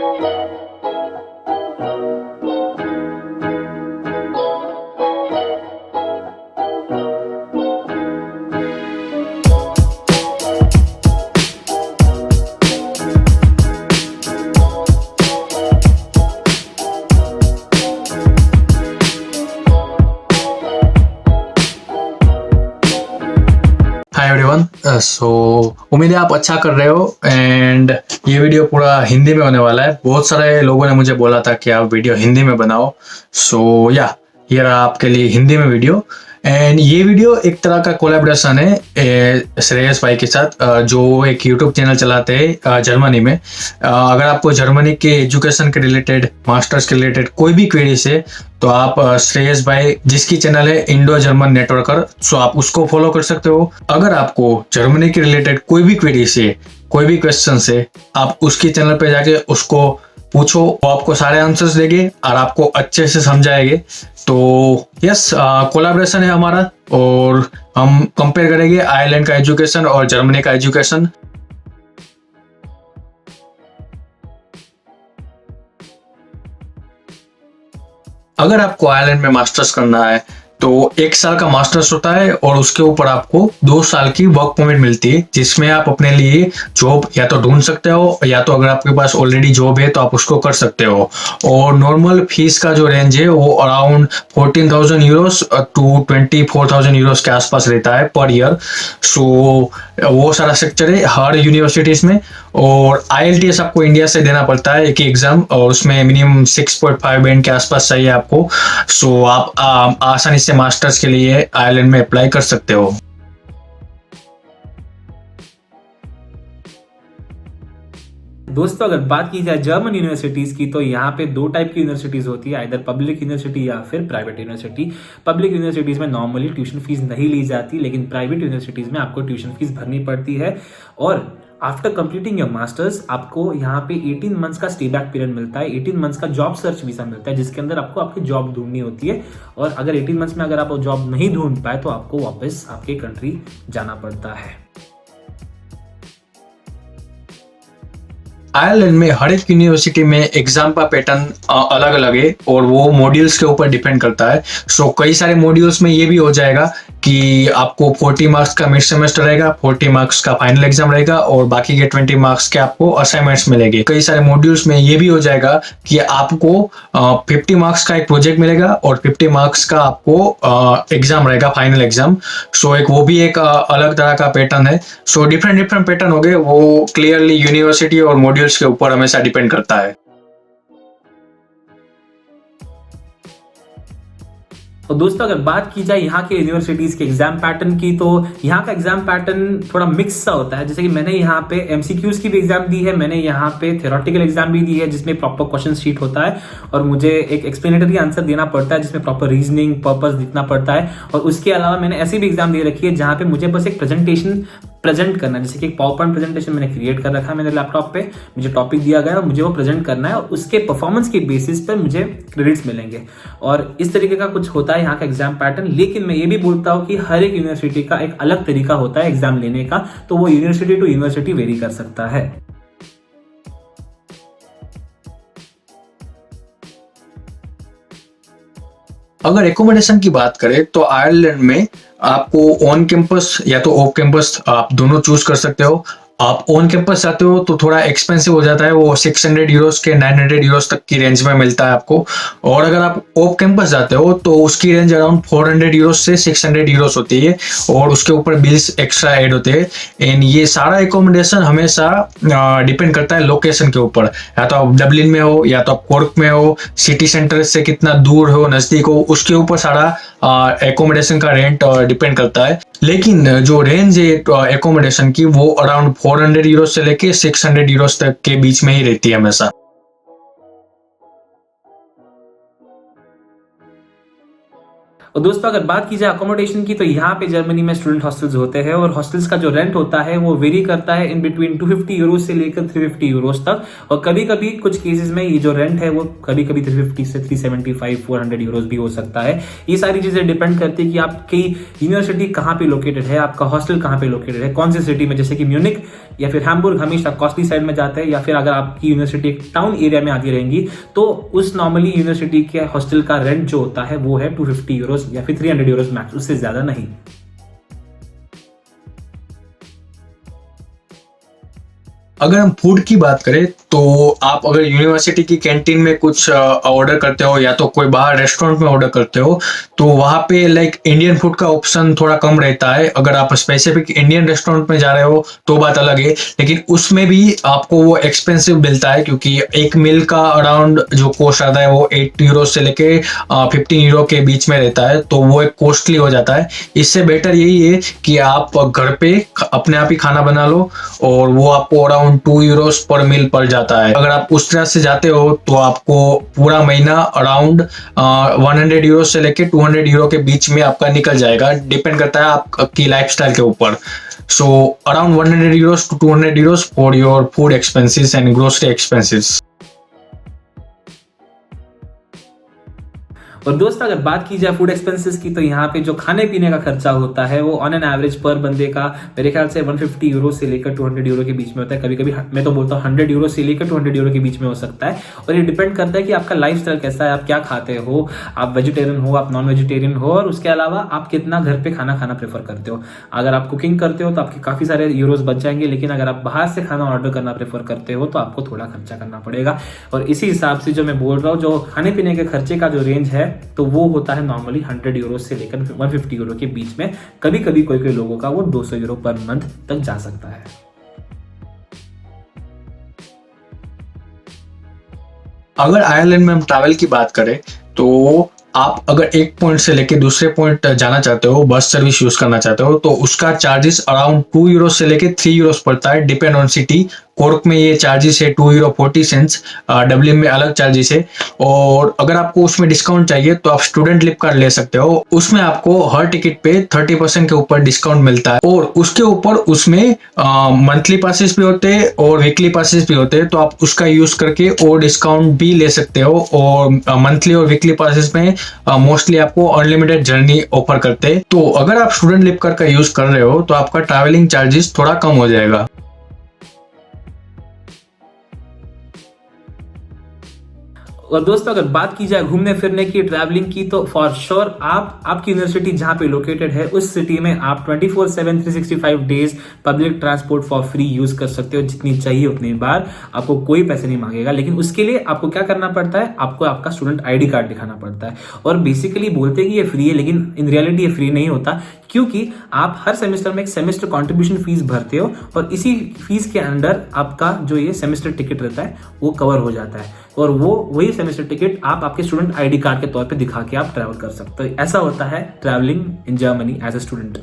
Hi everyone. सो उम्मीद है आप अच्छा कर रहे हो एंड ये वीडियो पूरा हिंदी में होने वाला है। बहुत सारे लोगों ने मुझे बोला था कि आप वीडियो हिंदी में बनाओ। सो ये रहा आपके लिए हिंदी में वीडियो। एंड ये वीडियो एक तरह का कोलैबोरेशन है श्रेयस भाई के साथ, जो एक यूट्यूब चैनल चलाते हैं जर्मनी में। अगर आपको जर्मनी के एजुकेशन के रिलेटेड, मास्टर्स के रिलेटेड कोई भी क्वेरीज है तो आप श्रेयस भाई जिसकी चैनल है इंडो जर्मन नेटवर्कर, सो आप उसको फॉलो कर सकते हो। अगर आपको जर्मनी के रिलेटेड कोई भी क्वेरीज है, कोई भी क्वेश्चन है, आप उसकी चैनल पे जाके उसको पूछो, वो आपको सारे आंसर्स देंगे और आपको अच्छे से समझाएंगे। तो यस, कोलैबोरेशन है हमारा और हम कंपेयर करेंगे आयरलैंड का एजुकेशन और जर्मनी का एजुकेशन। अगर आपको आयरलैंड में मास्टर्स करना है तो 1 साल का मास्टर्स होता है और उसके ऊपर आपको 2 साल की वर्क परमिट मिलती है, जिसमें आप अपने लिए जॉब या तो ढूंढ सकते हो या तो अगर आपके पास ऑलरेडी जॉब है तो आप उसको कर सकते हो। और नॉर्मल फीस का जो रेंज है वो अराउंड 14,000 यूरोस टू 24,000 यूरोस के आसपास रहता है पर ईयर। सो वो सारा स्ट्रक्चर है हर यूनिवर्सिटीज में। और IELTS आपको इंडिया से देना पड़ता है एक ही एग्जाम, और उसमें मिनिमम 6.5 बैंड के आसपास चाहिए आपको। सो आप आसानी से मास्टर्स के लिए आयरलैंड में अप्लाई कर सकते हो। दोस्तों, अगर बात की जाए जर्मन यूनिवर्सिटीज की तो यहाँ पे 2 टाइप की यूनिवर्सिटीज होती है, आइदर पब्लिक यूनिवर्सिटी या फिर प्राइवेट यूनिवर्सिटी। पब्लिक यूनिवर्सिटीज में नॉर्मली ट्यूशन फीस नहीं ली जाती, लेकिन प्राइवेट यूनिवर्सिटीज में आपको ट्यूशन फीस भरनी पड़ती है। और आफ्टर कंप्लीटिंग योर मास्टर्स आपको यहाँ पे 18 मंथ्स का स्टे बैक पीरियड मिलता है, 18 मंथ्स का जॉब सर्च वीजा मिलता है, जिसके अंदर आपको आपकी जॉब ढूंढनी होती है। और अगर 18 मंथ्स में अगर आप जॉब नहीं ढूंढ पाए तो आपको वापस आपके कंट्री जाना पड़ता है। आयरलैंड में हर एक यूनिवर्सिटी में एग्जाम का पैटर्न अलग अलग है और वो मॉड्यूल्स के ऊपर डिपेंड करता है। सो कई सारे मॉड्यूल्स में ये भी हो जाएगा कि आपको 40 मार्क्स का मिड सेमेस्टर रहेगा, 40 मार्क्स का फाइनल एग्जाम रहेगा और बाकी के 20 मार्क्स के आपको असाइनमेंट्स मिलेंगे। कई सारे मॉड्यूल्स में ये भी हो जाएगा कि आपको 50 मार्क्स का एक प्रोजेक्ट मिलेगा और 50 मार्क्स का आपको एग्जाम रहेगा, फाइनल एग्जाम। सो वो भी एक अलग तरह का पैटर्न है। सो डिफरेंट पैटर्न हो गए, वो क्लियरली यूनिवर्सिटी और मॉड्यूल्स के ऊपर हमेशा डिपेंड करता है। और दोस्तों, अगर बात की जाए यहाँ के यूनिवर्सिटीज के एग्जाम पैटर्न की तो यहाँ का एग्जाम पैटर्न थोड़ा मिक्स सा होता है। जैसे कि मैंने यहाँ पे MCQs की भी एग्जाम दी है, मैंने यहाँ पे थ्योरेटिकल एग्जाम भी दी है जिसमें प्रॉपर क्वेश्चन शीट होता है और मुझे एक एक्सप्लेनेटरी आंसर देना पड़ता है जिसमें प्रॉपर रीजनिंग पर्पस दिखना पड़ता है। और उसके अलावा मैंने ऐसी भी एग्जाम दे रखी है जहाँ पे मुझे बस एक प्रेजेंटेशन प्रेजेंट करना है, जैसे कि एक पावर पॉइंट प्रेजेंटेशन मैंने क्रिएट कर रखा है मेरे लैपटॉप पे, मुझे टॉपिक दिया गया है और मुझे वो प्रेजेंट करना है और उसके परफॉर्मेंस के बेसिस पर मुझे क्रेडिट्स मिलेंगे। और इस तरीके का कुछ होता है यहाँ का एग्जाम पैटर्न। लेकिन मैं ये भी बोलता हूँ कि हर एक यूनिवर्सिटी का एक अलग तरीका होता है एग्जाम लेने का, तो वो यूनिवर्सिटी टू यूनिवर्सिटी वेरी कर सकता है। अगर एकोमोडेशन की बात करें तो आयरलैंड में आपको ऑन कैंपस या तो ऑफ कैंपस आप दोनों चूज कर सकते हो। आप ऑन कैंपस जाते हो तो थोड़ा एक्सपेंसिव हो जाता है, वो 600 यूरोस के 900 यूरोस तक की रेंज में मिलता है आपको। और अगर आप ऑफ कैंपस जाते हो तो उसकी रेंज अराउंड 400 यूरोस से 600 यूरोस होती है और उसके ऊपर बिल्स एक्स्ट्रा ऐड होते हैं। एंड ये सारा एकोमोडेशन हमेशा डिपेंड करता है लोकेशन के ऊपर, या तो आप डबलिन में हो या तो आप कोर्क में हो, सिटी सेंटर से कितना दूर हो नजदीक हो, उसके ऊपर सारा एकोमोडेशन का रेंट डिपेंड करता है। लेकिन जो रेंज है एकोमोडेशन की वो अराउंड 400 यूरोस से लेके 600 यूरोस तक के बीच में ही रहती है हमेशा। और दोस्तों अगर बात की जाए अकोमोडेशन की, तो यहाँ पे जर्मनी में स्टूडेंट हॉस्टल्स होते हैं और हॉस्टल्स का जो रेंट होता है वो वेरी करता है इन बिटवीन 250 यूरोज से लेकर 350 यूरोज तक। और कभी कभी कुछ केसेस में ये जो रेंट है वो कभी कभी 350 से 375 400 यूरोज भी हो सकता है। ये सारी चीजें डिपेंड करती है कि आपकी यूनिवर्सिटी कहाँ पे लोकेटेड है, आपका हॉस्टल कहाँ पे लोकेटेड है, कौन सी सिटी में, जैसे कि म्यूनिक या फिर हैम्बुर्ग हमेशा कॉस्टली साइड में जाते हैं, या फिर अगर आपकी यूनिवर्सिटी एक टाउन एरिया में आती रहेंगी तो उस नॉर्मली यूनिवर्सिटी के हॉस्टल का रेंट जो होता है वो है 250 यूरोज या फिर 300 यूरोज मैक्स, उससे ज्यादा नहीं। अगर हम फूड की बात करें तो आप अगर यूनिवर्सिटी की कैंटीन में कुछ ऑर्डर करते हो या तो कोई बाहर रेस्टोरेंट में ऑर्डर करते हो तो वहाँ पे लाइक इंडियन फूड का ऑप्शन थोड़ा कम रहता है। अगर आप स्पेसिफिक इंडियन रेस्टोरेंट में जा रहे हो तो बात अलग है, लेकिन उसमें भी आपको वो एक्सपेंसिव मिलता है क्योंकि एक मील का अराउंड जो कॉस्ट आता है वो 8 यूरो से लेके 15 यूरो के बीच में रहता है, तो वो एक कॉस्टली हो जाता है। इससे बेटर यही है कि आप घर पे अपने आप ही खाना बना लो और वो आपको अराउंड 2 यूरोस पर मील पड़ जाता है। अगर आप उस तरह से जाते हो तो आपको पूरा महीना अराउंड 100 यूरो से लेके 200 यूरो के बीच में आपका निकल जाएगा, डिपेंड करता है आपकी लाइफस्टाइल के ऊपर। So around 100 euros to 200 euros for your food expenses and grocery expenses. और दोस्तों अगर बात की जाए फूड एक्सपेंसेस की, तो यहाँ पे जो खाने पीने का खर्चा होता है वो ऑन एन एवरेज पर बंदे का मेरे ख्याल से 150 यूरो से लेकर 200 यूरो के बीच में होता है। कभी कभी मैं तो बोलता हूँ 100 यूरो से लेकर 200 यूरो के बीच में हो सकता है। और ये डिपेंड करता है कि आपका लाइफस्टाइल कैसा है, आप क्या खाते हो, आप वेजिटेरियन हो, आप नॉन वेजिटेरियन हो, और उसके अलावा आप कितना घर पे खाना खाना प्रेफर करते हो। अगर आप कुकिंग करते हो तो आपके काफी सारे यूरोज बच जाएंगे, लेकिन अगर आप बाहर से खाना ऑर्डर करना प्रेफर करते हो तो आपको थोड़ा खर्चा करना पड़ेगा। और इसी हिसाब से जो मैं बोल रहा हूँ, जो खाने पीने के खर्चे का जो रेंज है तो वो होता है नॉर्मली 100 यूरो से लेकर 150 यूरो के बीच में। कभी कभी कोई कोई लोगों का वो 200 यूरो पर मंथ तक जा सकता है। अगर आयरलैंड में हम ट्रैवल की बात करें तो आप अगर एक पॉइंट से लेके दूसरे पॉइंट जाना चाहते हो, बस सर्विस यूज करना चाहते हो, तो उसका चार्जेस अराउंड 2 यूरो से लेके 3 यूरो पड़ता है, डिपेंड ऑन सिटी। कोर्क में ये चार्जेस है 2 यूरो 40 सेंट्स, डब्लिन में अलग चार्जेस है। और अगर आपको उसमें डिस्काउंट चाहिए तो आप स्टूडेंट लिप कार्ड ले सकते हो, उसमें आपको हर टिकट पे 30% के ऊपर डिस्काउंट मिलता है। और उसके ऊपर उसमें मंथली पासेस भी होते हैं और वीकली पासेस भी होते हैं, तो आप उसका यूज करके और डिस्काउंट भी ले सकते हो। और मंथली और वीकली पासेस में मोस्टली आपको अनलिमिटेड जर्नी ऑफर करते हैं। तो अगर आप स्टूडेंट लिप कार्ड का यूज कर रहे हो तो आपका ट्रैवलिंग चार्जेस थोड़ा कम हो जाएगा। और दोस्तों अगर बात की जाए घूमने फिरने की, ट्रैवलिंग की, तो फॉर श्योर आपकी यूनिवर्सिटी जहां पे लोकेटेड है उस सिटी में आप 24/7 365 days public transport for free use कर सकते हो, जितनी चाहिए उतनी बार। आपको कोई पैसे नहीं मांगेगा, लेकिन उसके लिए आपको क्या करना पड़ता है, आपको आपका स्टूडेंट आईडी कार्ड दिखाना पड़ता है। और बेसिकली बोलते हैं कि ये फ्री है, लेकिन इन रियलिटी ये फ्री नहीं होता, क्योंकि आप हर सेमेस्टर में एक सेमेस्टर कंट्रीब्यूशन फीस भरते हो और इसी फीस के अंडर आपका जो ये सेमेस्टर टिकट रहता है वो कवर हो जाता है। और वही सेमेस्टर टिकट आप आपके स्टूडेंट आईडी कार्ड के तौर पे दिखा के आप ट्रैवल कर सकते हो। ऐसा होता है travelling in Germany as a student.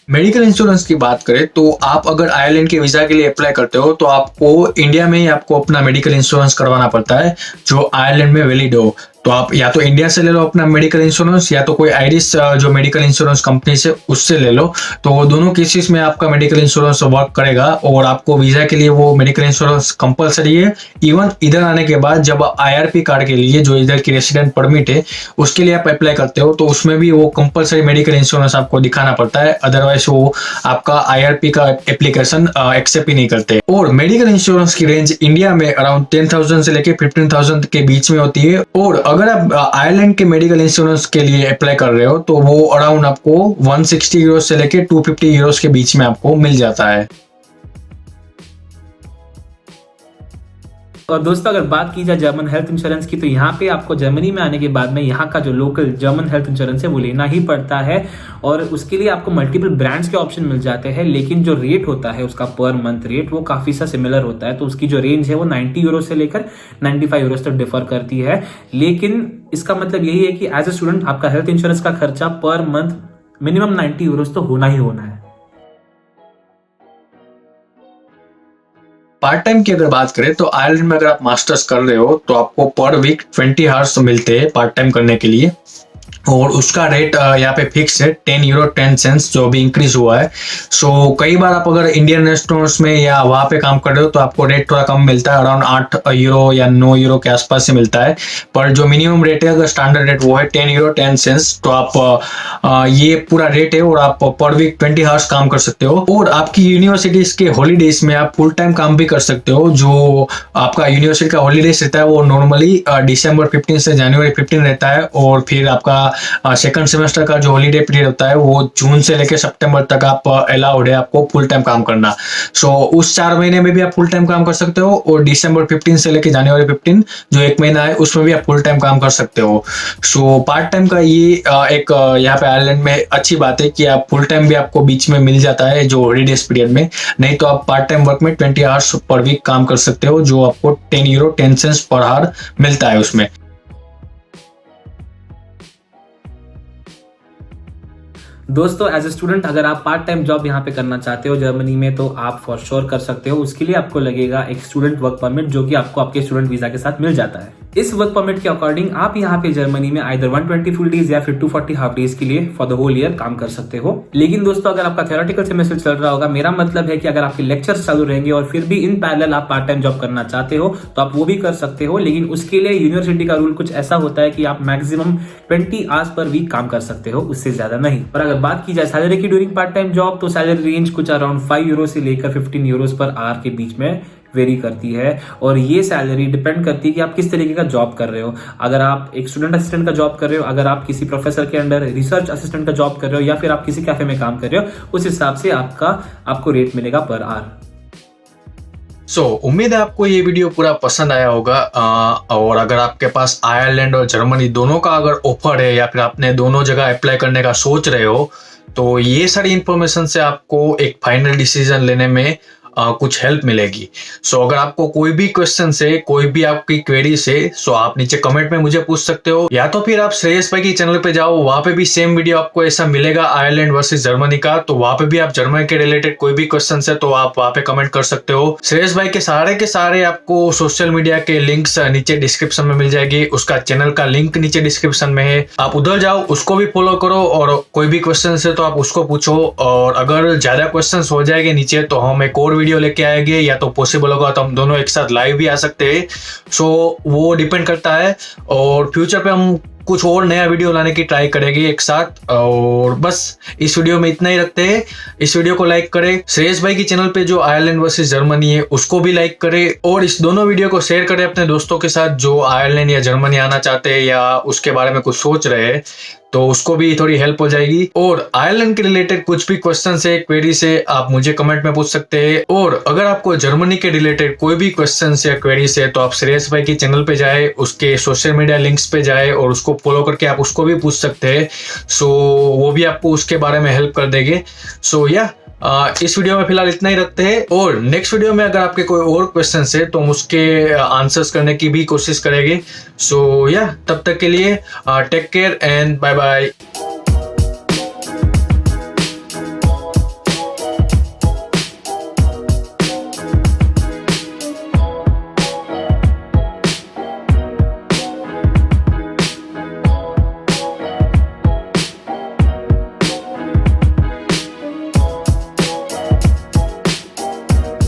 Medical insurance की बात करें तो आप अगर आयरलैंड के वीजा के लिए अप्लाई करते हो तो आपको इंडिया में ही आपको अपना मेडिकल इंश्योरेंस करवाना पड़ता है जो आयरलैंड में वैलिड हो। तो आप या तो इंडिया से ले लो अपना मेडिकल इंश्योरेंस, या तो कोई आयरिश जो मेडिकल इंश्योरेंस कंपनी से उससे ले लो। तो दोनों केसेस में आपका मेडिकल इंश्योरेंस वर्क करेगा और आपको वीजा के लिए वो मेडिकल इंश्योरेंस कंपलसरी है। इवन इधर आने के बाद जब IRP कार्ड के लिए, जो इधर की रेसिडेंट परमिट है, उसके लिए आप अप्लाई करते हो तो उसमें भी वो कंपलसरी मेडिकल इंश्योरेंस आपको दिखाना पड़ता है, अदरवाइज वो आपका IRP का एप्लीकेशन एक्सेप्ट ही नहीं करते। और मेडिकल इंश्योरेंस की रेंज इंडिया में अराउंड 10,000 से लेके 15,000 के बीच में होती है। और अगर आप आयरलैंड के मेडिकल इंश्योरेंस के लिए अप्लाई कर रहे हो तो वो अराउंड आपको 160 यूरो से लेके 250 यूरो के बीच में आपको मिल जाता है। और दोस्तों अगर बात की जाए जर्मन हेल्थ इंश्योरेंस की, तो यहाँ पे आपको जर्मनी में आने के बाद में यहाँ का जो लोकल जर्मन हेल्थ इंश्योरेंस है वो लेना ही पड़ता है। और उसके लिए आपको मल्टीपल ब्रांड्स के ऑप्शन मिल जाते हैं, लेकिन जो रेट होता है उसका पर मंथ रेट वो काफी सा सिमिलर होता है। तो उसकी जो रेंज है वो 90 यूरो से लेकर 95 यूरो तक डिफर करती है। लेकिन इसका मतलब यही है कि एज ए स्टूडेंट आपका हेल्थ इंश्योरेंस का खर्चा पर मंथ मिनिमम 90 यूरो तो होना ही होना है। पार्ट टाइम की अगर बात करें तो आयरलैंड में अगर आप मास्टर्स कर रहे हो तो आपको पर वीक 20 आवर्स मिलते हैं पार्ट टाइम करने के लिए, और उसका रेट यहाँ पे फिक्स है 10 यूरो 10 सेंट्स, जो अभी इंक्रीज हुआ है। सो कई बार आप अगर इंडियन रेस्टोरेंट्स में या वहाँ पे काम कर रहे हो तो आपको रेट थोड़ा कम मिलता है, अराउंड 8 यूरो या 9 यूरो के आसपास से मिलता है। पर जो मिनिमम रेट है, अगर स्टैंडर्ड रेट, वो है 10 यूरो 10 सेंट्स। तो आप ये पूरा रेट है और आप पर वीक 20 आवर्स काम कर सकते हो। और आपकी यूनिवर्सिटीज के हॉलीडेज में आप फुल टाइम काम भी कर सकते हो। जो आपका यूनिवर्सिटी का हॉलीडेज रहता है वो नॉर्मली दिसंबर 15 से जनवरी 15 रहता है, और फिर आपका सेकंड सेमेस्टर का जो हॉलीडे पीरियड होता है वो जून से लेकर सितंबर तक आप अलाउड है आपको फुल टाइम काम करना। सो उस 4 महीने में भी आप फुल टाइम काम कर सकते हो, और दिसंबर 15 से लेकर जनवरी 15 जो 1 महीना है उसमें भी आप फुल टाइम काम कर सकते हो। सो पार्ट टाइम का ये एक यहाँ पे आयरलैंड में अच्छी बात है कि आप फुल टाइम भी आपको बीच में मिल जाता है जो हॉलीडेज पीरियड में। नहीं तो आप पार्ट टाइम वर्क में 20 आवर्स पर वीक काम कर सकते हो, जो आपको 10 यूरो 10 सेंट्स पर आवर मिलता है उसमें। दोस्तों एज ए स्टूडेंट अगर आप पार्ट टाइम जॉब यहाँ पे करना चाहते हो जर्मनी में तो आप फॉर श्योर कर सकते हो। उसके लिए आपको लगेगा एक स्टूडेंट वर्क परमिट, जो कि आपको आपके स्टूडेंट वीजा के साथ मिल जाता है। इस वर्क परमिट के अकॉर्डिंग आप यहाँ पे जर्मनी में आइदर 120 फुल डेज या फिर 240 हाफ डेज के लिए फॉर द होल ईयर काम कर सकते हो। लेकिन दोस्तों अगर आपका थ्योरेटिकल सेमेस्टर चल रहा होगा, मेरा मतलब है कि अगर आपके लेक्चर्स चालू रहेंगे और फिर भी इन पैरेलल आप पार्ट टाइम जॉब करना चाहते हो तो आप वो भी कर सकते हो। लेकिन उसके लिए यूनिवर्सिटी का रूल कुछ ऐसा होता है कि आप मैक्सिमम 20 आवर्स पर वीक काम कर सकते हो, उससे ज्यादा नहीं। और अगर बात की जाए सैलरी की ड्यूरिंग पार्ट टाइम जॉब, तो सैलरी रेंज कुछ अराउंड 5 यूरो से लेकर 15 यूरो पर आवर के बीच में वेरी करती है। और ये सैलरी डिपेंड करती है कि आप किस तरीके का जॉब कर रहे हो। अगर आप एक स्टूडेंट असिस्टेंट का जॉब कर रहे हो, अगर आप किसी प्रोफेसर के अंडर रिसर्च असिस्टेंट का जॉब कर रहे हो, या फिर आप किसी कैफे में काम कर रहे हो, उस हिसाब से आपको रेट मिलेगा पर आवर। उम्मीद है आपको ये वीडियो पूरा पसंद आया होगा। और अगर आपके पास आयरलैंड और जर्मनी दोनों का अगर ऑफर है, या फिर आपने दोनों जगह अप्लाई करने का सोच रहे हो, तो ये सारी इंफॉर्मेशन से आपको एक फाइनल डिसीजन लेने में कुछ हेल्प मिलेगी। अगर आपको कोई भी क्वेश्चन है, कोई भी आपकी क्वेरी है, आप नीचे कमेंट में मुझे पूछ सकते हो, या तो फिर आप श्रेयस भाई की चैनल पे जाओ, वहां पे भी सेम वीडियो आपको ऐसा मिलेगा आयरलैंड वर्सेस जर्मनी का। तो वहां पे भी आप जर्मनी के रिलेटेड कोई भी क्वेश्चन है तो आप वहां पे कमेंट कर सकते हो। श्रेयस भाई के सारे आपको सोशल मीडिया के लिंक्स नीचे डिस्क्रिप्शन में मिल जाएगी। उसका चैनल का लिंक नीचे डिस्क्रिप्शन में है, आप उधर जाओ, उसको भी फॉलो करो, और कोई भी क्वेश्चन है तो आप उसको पूछो। और अगर ज्यादा क्वेश्चन हो जाएंगे नीचे तो हम एक और वीडियो लेके आएंगे, या तो पॉसिबल होगा तो हम दोनों एक साथ लाइव भी आ सकते हैं। वो डिपेंड करता है, और फ्यूचर पे हम कुछ और नया वीडियो लाने की ट्राई करेंगे एक साथ। और बस इस वीडियो में इतना ही रखते हैं। इस वीडियो को लाइक करें, श्रेयस भाई की चैनल पे जो आयरलैंड वर्सेस जर्मनी है उसको भी लाइक करें, और इस दोनों वीडियो को शेयर करें अपने दोस्तों के साथ जो आयरलैंड या जर्मनी आना चाहते हैं या उसके बारे में कुछ सोच रहे हैं, तो उसको भी थोड़ी हेल्प हो जाएगी। और आयरलैंड के रिलेटेड कुछ भी क्वेश्चन है, क्वेरी से, आप मुझे कमेंट में पूछ सकते हैं। और अगर आपको जर्मनी के रिलेटेड कोई भी क्वेश्चन या क्वेरी है तो आप श्रेयस भाई की चैनल पे जाए, उसके सोशल मीडिया लिंक्स पे जाए और उसको फॉलो करके आप उसको भी पूछ सकते हैं। वो भी आपको उसके बारे में हेल्प कर देंगे। इस वीडियो में फिलहाल इतना ही रखते हैं, और नेक्स्ट वीडियो में अगर आपके कोई और क्वेश्चन है तो हम उसके आंसर्स करने की भी कोशिश करेंगे। तब तक के लिए take care and bye bye.